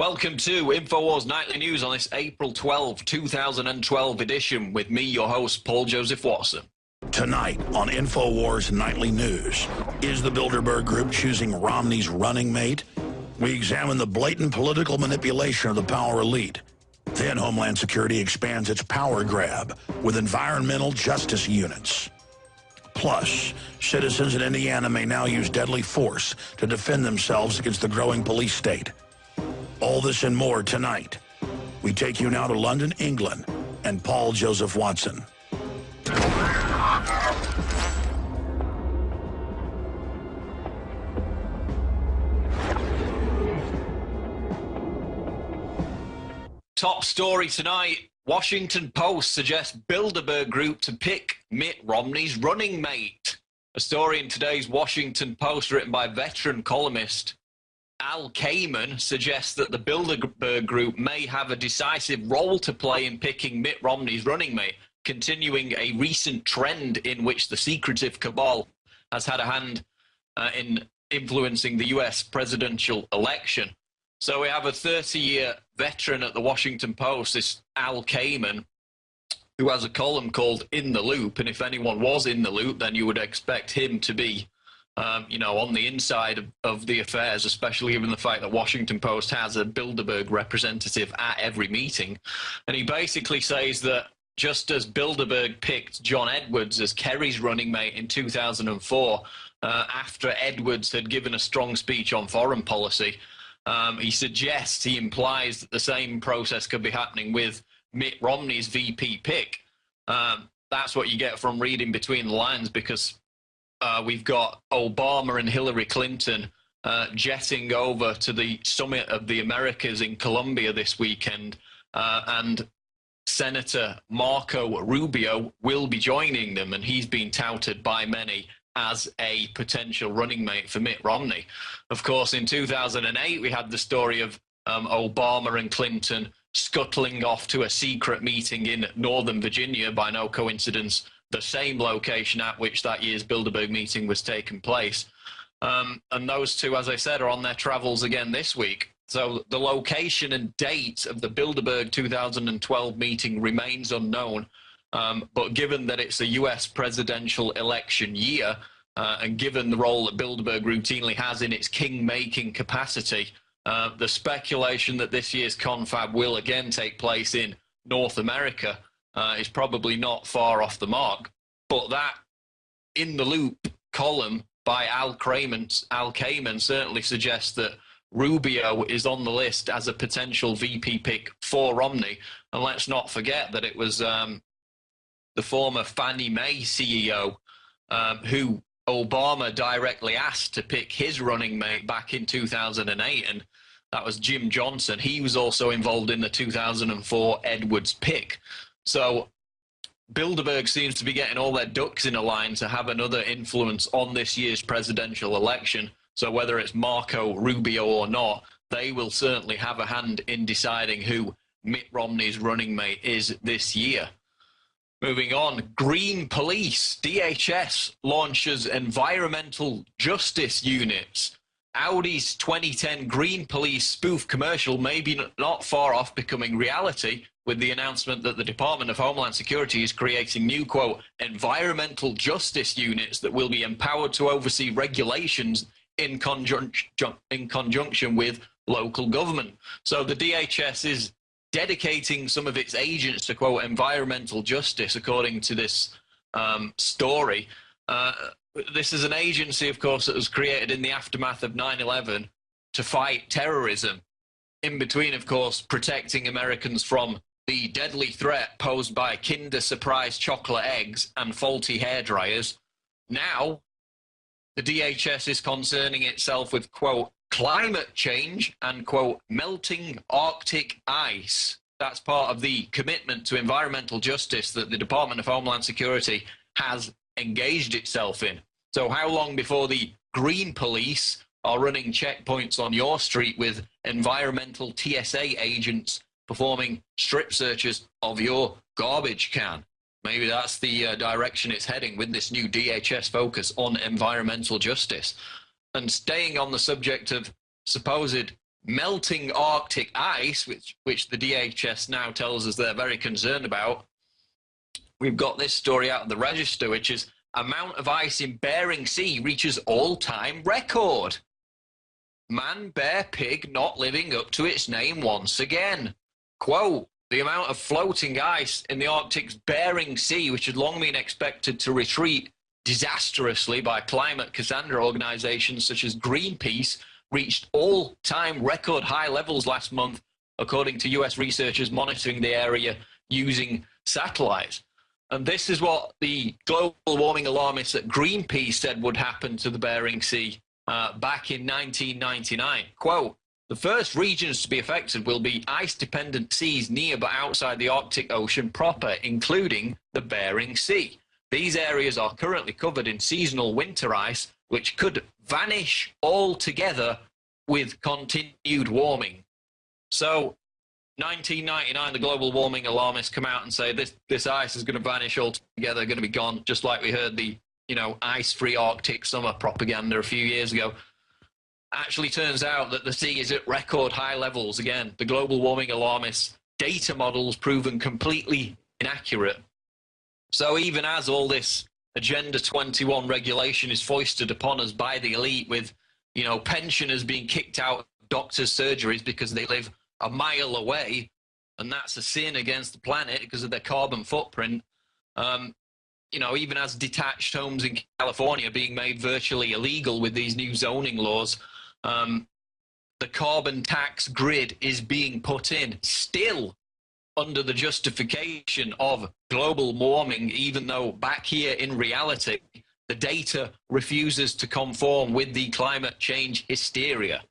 Welcome to Infowars Nightly News on this April 12, 2012 edition with me, your host, Paul Joseph Watson. Tonight on Infowars Nightly News, is the Bilderberg Group choosing Romney's running mate? We examine the blatant political manipulation of the power elite. Then Homeland Security expands its power grab with environmental justice units. Plus, citizens in Indiana may now use deadly force to defend themselves against the growing police state. All this and more tonight. We take you now to London, England, and Paul Joseph Watson. Top story tonight. Washington Post suggests Bilderberg Group to pick Mitt Romney's running mate. A story in today's Washington Post written by veteran columnist Al Kamen suggests that the Bilderberg Group may have a decisive role to play in picking Mitt Romney's running mate, continuing a recent trend in which the secretive cabal has had a hand in influencing the US presidential election. So we have a 30-year veteran at the Washington Post, this Al Kamen, who has a column called In the Loop, and if anyone was in the loop, then you would expect him to be on the inside of the affairs, especially given the fact that Washington Post has a Bilderberg representative at every meeting. And he basically says that just as Bilderberg picked John Edwards as Kerry's running mate in 2004, after Edwards had given a strong speech on foreign policy, he implies that the same process could be happening with Mitt Romney's VP pick. That's what you get from reading between the lines, because we've got Obama and Hillary Clinton jetting over to the Summit of the Americas in Colombia this weekend, and Senator Marco Rubio will be joining them, and he's been touted by many as a potential running mate for Mitt Romney. Of course, in 2008, we had the story of Obama and Clinton scuttling off to a secret meeting in Northern Virginia, by no coincidence, the same location at which that year's Bilderberg meeting was taking place. And those two, as I said, are on their travels again this week. So the location and date of the Bilderberg 2012 meeting remains unknown. But given that it's a US presidential election year, and given the role that Bilderberg routinely has in its king-making capacity, the speculation that this year's confab will again take place in North America is probably not far off the mark. But that In the Loop column by Al Kamen certainly suggests that Rubio is on the list as a potential VP pick for Romney. And let's not forget that it was the former Fannie Mae CEO who Obama directly asked to pick his running mate back in 2008, and that was Jim Johnson. He was also involved in the 2004 Edwards pick. So Bilderberg seems to be getting all their ducks in a line to have another influence on this year's presidential election. So whether it's Marco Rubio or not, they will certainly have a hand in deciding who Mitt Romney's running mate is this year. Moving on, Green Police. DHS launches environmental justice units. Audi's 2010 Green Police spoof commercial may be not far off becoming reality, with the announcement that the Department of Homeland Security is creating new, quote, environmental justice units that will be empowered to oversee regulations in conjunction with local government. So the DHS is dedicating some of its agents to, quote, environmental justice, according to this story. This is an agency, of course, that was created in the aftermath of 9/11 to fight terrorism, in between, of course, protecting Americans from the deadly threat posed by Kinder Surprise chocolate eggs and faulty hairdryers. Now, the DHS is concerning itself with, quote, climate change and, quote, melting Arctic ice. That's part of the commitment to environmental justice that the Department of Homeland Security has engaged itself in. So how long before the Green Police are running checkpoints on your street with environmental TSA agents performing strip searches of your garbage can? Maybe that's the direction it's heading with this new DHS focus on environmental justice. And staying on the subject of supposed melting Arctic ice, which the DHS now tells us they're very concerned about. We've got this story out of the Register, which is amount of ice in Bering Sea reaches all-time record. Man, bear, pig not living up to its name once again. Quote, the amount of floating ice in the Arctic's Bering Sea, which had long been expected to retreat disastrously by climate Cassandra organizations such as Greenpeace, reached all-time record high levels last month, according to US researchers monitoring the area using satellites. And this is what the global warming alarmists at Greenpeace said would happen to the Bering Sea back in 1999. Quote, the first regions to be affected will be ice-dependent seas near but outside the Arctic Ocean proper, including the Bering Sea. These areas are currently covered in seasonal winter ice, which could vanish altogether with continued warming. So, 1999, the global warming alarmists come out and say this ice is going to vanish altogether, going to be gone, just like we heard the ice-free Arctic summer propaganda a few years ago. Actually turns out that the sea is at record high levels again. The global warming alarmists' data models proven completely inaccurate. So even as all this Agenda 21 regulation is foisted upon us by the elite, with pensioners being kicked out of doctors' surgeries because they live a mile away, and that's a sin against the planet because of their carbon footprint, even as detached homes in California are being made virtually illegal with these new zoning laws, the carbon tax grid is being put in still under the justification of global warming, even though back here in reality, the data refuses to conform with the climate change hysteria.